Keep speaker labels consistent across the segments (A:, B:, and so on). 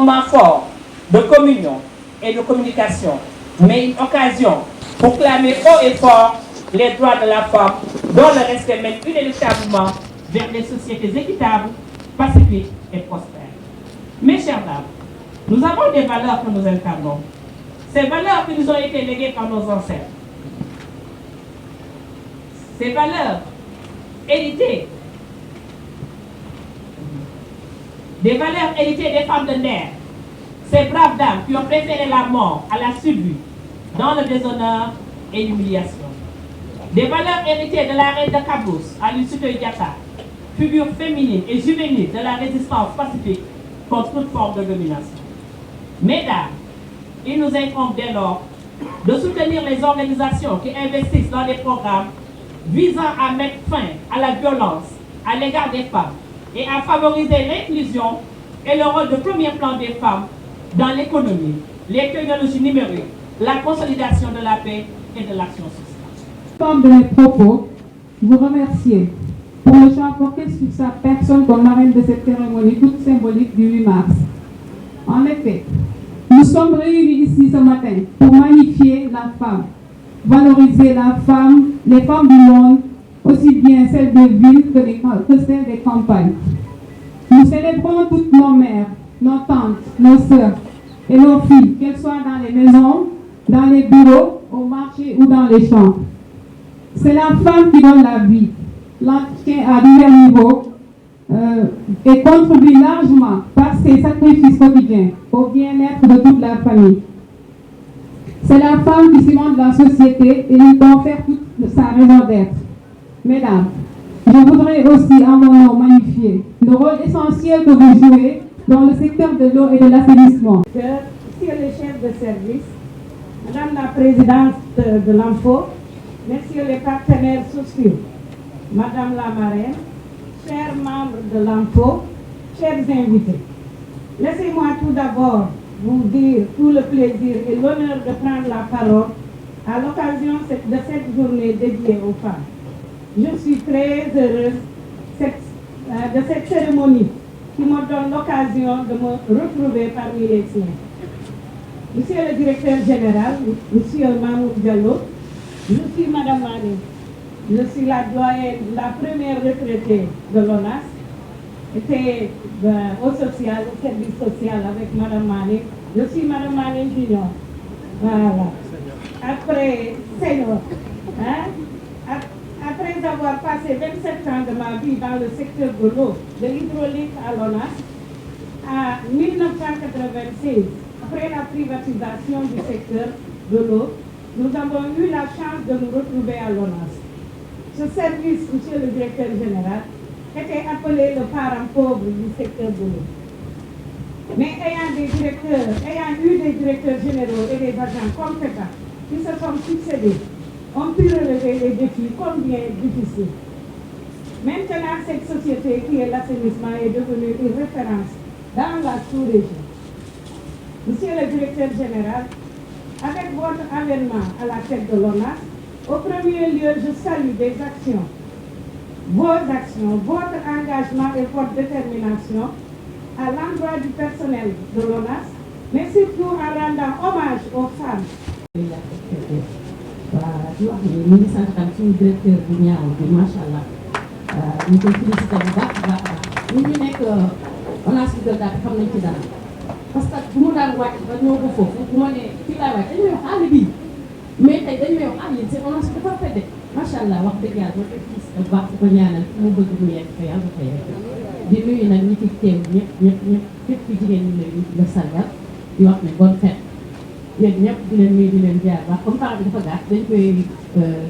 A: moment fort de communion et de communication, mais une occasion pour clamer haut et fort les droits de la femme, dont le respect mène inéluctablement vers des sociétés équitables, pacifiques et prospères. Mes chers dames, nous avons des valeurs que nous incarnons. Ces valeurs qui nous ont été léguées par nos ancêtres. Ces valeurs héritées, des valeurs héritées des femmes de Nder, ces braves dames qui ont préféré la mort à la survie dans le déshonneur et l'humiliation. Des valeurs héritées de la reine de Cabrousse à Lucie Diatta, figure féminine et juvénile de la résistance pacifique contre toute forme de domination. Mesdames, il nous incombe dès lors de soutenir les organisations qui investissent dans des programmes visant à mettre fin à la violence à l'égard des femmes et à favoriser l'inclusion et le rôle de premier plan des femmes dans l'économie, les technologies numériques, la consolidation de la paix et de l'action sociale.
B: Comme de mes propos, vous remercier pour le choix porté sur sa personne comme marraine de cette cérémonie toute symbolique du 8 mars. En effet, nous sommes réunis ici ce matin pour magnifier la femme, valoriser la femme, les femmes du monde, aussi bien celles des villes que celles des campagnes. Nous célébrons toutes nos mères, nos tantes, nos sœurs et nos filles, qu'elles soient dans les maisons, dans les bureaux, au marché ou dans les champs. C'est la femme qui donne la vie, l'entretient à divers niveaux et contribue largement par ses sacrifices quotidiens au bien-être de toute la famille. C'est la femme qui cimente la société et lui confère toute sa raison d'être. Mesdames, je voudrais aussi en mon nom magnifier le rôle essentiel que vous jouez dans le secteur de l'eau et de l'assainissement.
C: Monsieur le chef de service, Madame la présidente de l'ANFO, messieurs les partenaires sociaux, Madame la marraine, chers membres de l'ANFO, chers invités, laissez-moi tout d'abord vous dire tout le plaisir et l'honneur de prendre la parole à l'occasion de cette journée dédiée aux femmes. Je suis très heureuse de cette cérémonie qui me donne l'occasion de me retrouver parmi les siens. Monsieur le directeur général, Monsieur Mahmoud Diallo, je suis Madame Mané. Je suis la doyenne, la première retraitée de l'ONAS. J'étais au social, au service social avec Madame Mané. Je suis Madame Mané Junior. Voilà. Après senior, après avoir passé 27 ans de ma vie dans le secteur de l'eau, de l'hydraulique à l'ONAS, en 1996, après la privatisation du secteur de l'eau, nous avons eu la chance de nous retrouver à l'ONAS. Ce service, monsieur le directeur général, était appelé le parent pauvre du secteur de l'eau. Mais ayant eu des directeurs généraux et des agents compétents qui se sont succédés, ont pu relever les défis combien difficiles. Maintenant, cette société qui est l'assainissement est devenue une référence dans la sous-région. Monsieur le directeur général, avec votre avènement à la tête de l'ONAS, au premier lieu, je salue des actions, votre engagement et votre détermination à l'endroit du personnel de l'ONAS, mais surtout en rendant hommage aux femmes.
D: di wax ni ñu ngi sant tam suñu directeur bu ñaaw bi macha allah ñu koy félicité bu baax a baax ñun ñu nekk ONAS bi Gueule Tapée xam nañ ci dara parce que bu mu daan wàcc ba ñëw ba foofu bu ma nee fii laay wàcc dañu may wax àll bii mais tey dañu may wax àll yi seen ONAS bi dafa fedde macha allah wax dëgg yàlla ba koy gis bu baax di ko ñaanal mu bëgg mu yegg fa yàlla fa yegg di nuyu nag ñi fi teew ñëpp fépp fi jigéen ñi lay la sargal di wax ne bonne fête yéen ñëpp di leen nuyu di leen jaar baax comme temps bi dafa gàtt dañ koy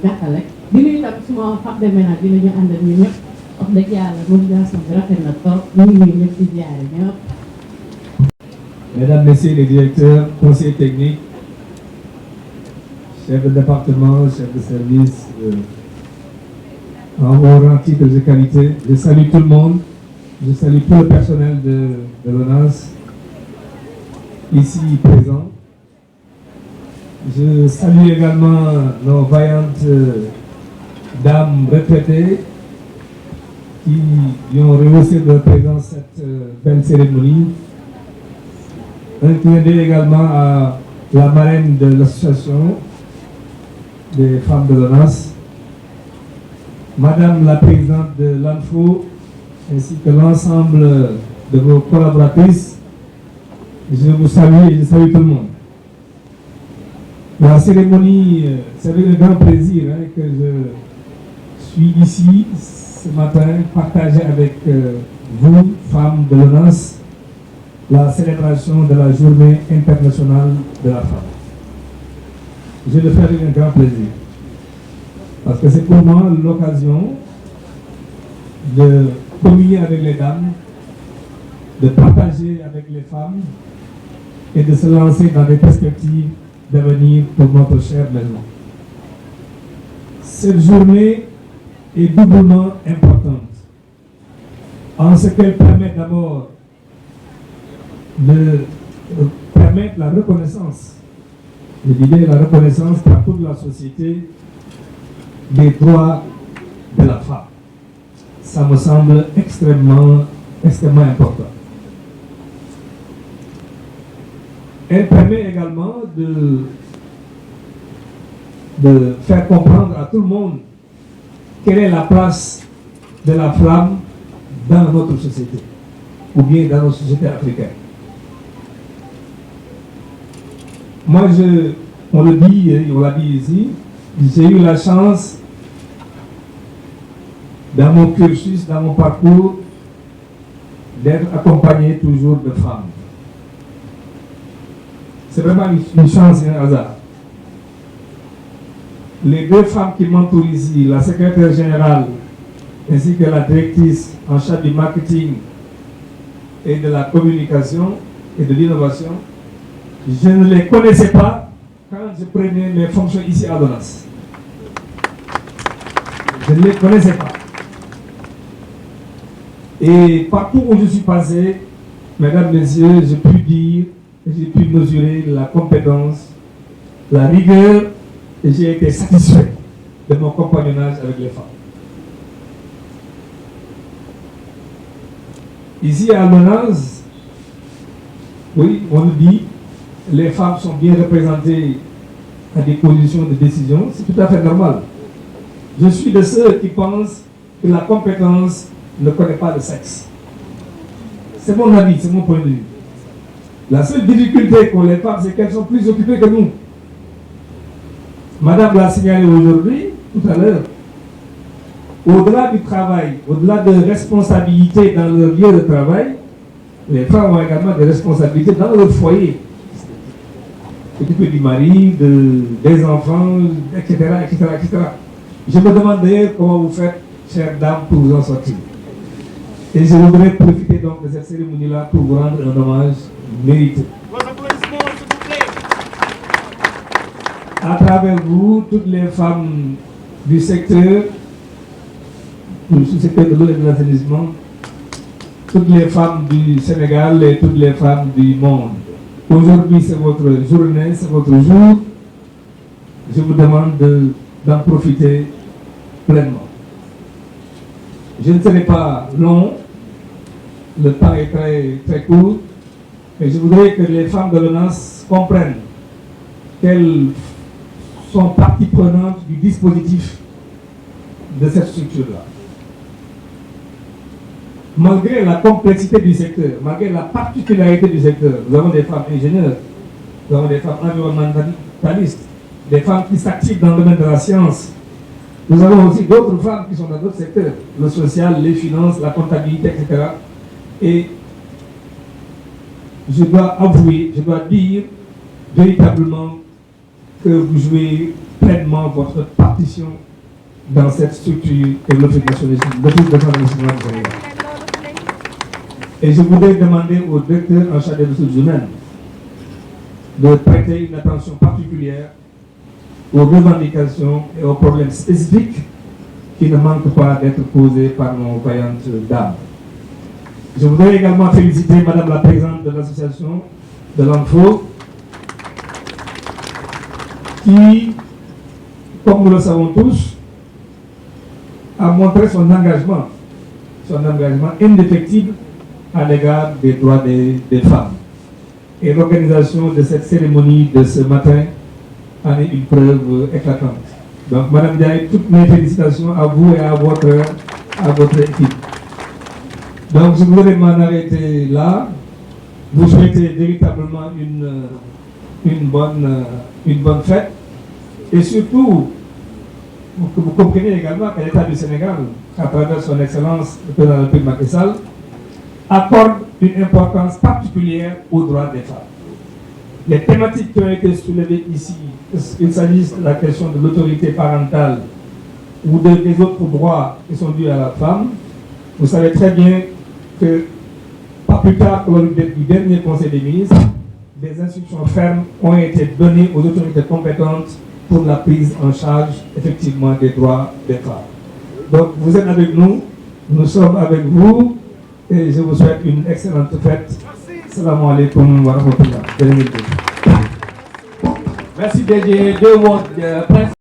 D: gàttal rek di nuyu tam suma femme de ménage bi la ñu àndal ñu ñëpp wax dëgg yàlla mobilisation bi rafet na trop ñu ngi nuyu ñëpp di jaare ñëpp.
E: Mesdames, Messieurs les directeurs, conseillers techniques, chefs de département, chefs de service, en haut rang, titre de qualité, je salue tout le monde, je salue tout le personnel de l'ONAS ici présent. Je salue également nos vaillantes dames retraitées qui ont rehaussé de leur présence cette belle cérémonie. Un clin d'œil également à la marraine de l'association des femmes de l'ONAS, Madame la présidente de l'ANFO, ainsi que l'ensemble de vos collaboratrices. Je vous salue et je salue tout le monde. La cérémonie, c'est avec un grand plaisir que je suis ici ce matin, partager avec vous, femmes de l'ONAS, la célébration de la Journée internationale de la femme. Je le fais avec un grand plaisir. Parce que c'est pour moi l'occasion de communier avec les dames, de partager avec les femmes et de se lancer dans des perspectives d'avenir pour notre chère maison. Cette journée est doublement importante en ce qu'elle permet d'abord de permettre la reconnaissance, je dirais la reconnaissance par toute la société des droits de la femme. Ça me semble extrêmement important. Elle permet également de faire comprendre à tout le monde quelle est la place de la femme dans notre société, ou bien dans notre société africaine. Moi, on le dit, on l'a dit ici, j'ai eu la chance, dans mon cursus, dans mon parcours, d'être accompagné toujours de femmes. C'est vraiment une chance et un hasard. Les deux femmes qui m'entourent ici, la secrétaire générale ainsi que la directrice en charge du marketing et de la communication et de l'innovation, je ne les connaissais pas quand je prenais mes fonctions ici à l'ONAS. Je ne les connaissais pas. Et partout où je suis passé, mesdames, messieurs, j'ai pu dire, j'ai pu mesurer la compétence, la rigueur, et j'ai été satisfait de mon compagnonnage avec les femmes. Ici à l'ONAS, oui, on nous dit, les femmes sont bien représentées à des positions de décision, c'est tout à fait normal. Je suis de ceux qui pensent que la compétence ne connaît pas de sexe. C'est mon avis, c'est mon point de vue. La seule difficulté qu'ont les femmes, c'est qu'elles sont plus occupées que nous. Madame l'a signalé aujourd'hui, tout à l'heure. Au-delà du travail, au-delà de responsabilités dans leur lieu de travail, les femmes ont également des responsabilités dans leur foyer. S'occuper du mari, des enfants, etc., etc., etc. Je me demande d'ailleurs comment vous faites, chères dames, pour vous en sortir. Et je voudrais profiter donc de cette cérémonie-là pour vous rendre un hommage mérité. À travers vous, toutes les femmes du secteur, du secteur de l'eau et de l'assainissement, toutes les femmes du Sénégal et toutes les femmes du monde. Aujourd'hui, c'est votre journée, c'est votre jour. Je vous demande d'en profiter pleinement. Je ne serai pas long, le temps est très court, et je voudrais que les femmes de l'ONAS comprennent qu'elles sont partie prenante du dispositif de cette structure-là. Malgré la complexité du secteur, malgré la particularité du secteur, nous avons des femmes ingénieurs, nous avons des femmes environnementalistes, des femmes qui s'activent dans le domaine de la science. Nous avons aussi d'autres femmes qui sont dans d'autres secteurs, le social, les finances, la comptabilité, etc. Et je dois avouer, je dois dire véritablement que vous jouez pleinement votre partition dans cette structure et l'Office national du Sénégal. Et je voudrais demander au directeur en charge des ressources humaines de prêter une attention particulière aux revendications et aux problèmes spécifiques qui ne manquent pas d'être posés par nos vaillantes dames. Je voudrais également féliciter Madame la présidente de l'association de l'ANFO qui, comme nous le savons tous, a montré son engagement indéfectible à l'égard des droits des femmes. Et l'organisation de cette cérémonie de ce matin en est une preuve éclatante. Donc, Madame Diaye, toutes mes félicitations à vous et à votre équipe. Donc, je voudrais m'en arrêter là. Vous souhaitez véritablement une bonne fête. Et surtout, que vous compreniez également que l'État du Sénégal, à travers son Excellence, le président de la République Macky Sall, accorde une importance particulière aux droits des femmes. Les thématiques qui ont été soulevées ici, qu'il s'agisse de la question de l'autorité parentale ou des autres droits qui sont dus à la femme, vous savez très bien que, pas plus tard que lors du dernier Conseil des ministres, des instructions fermes ont été données aux autorités compétentes pour la prise en charge, effectivement, des droits des femmes. Donc, vous êtes avec nous, nous sommes avec vous, et je vous souhaite une excellente fête. Salam alaikum wa rahmatullah.
F: Merci Dédé. 2 mots de presse.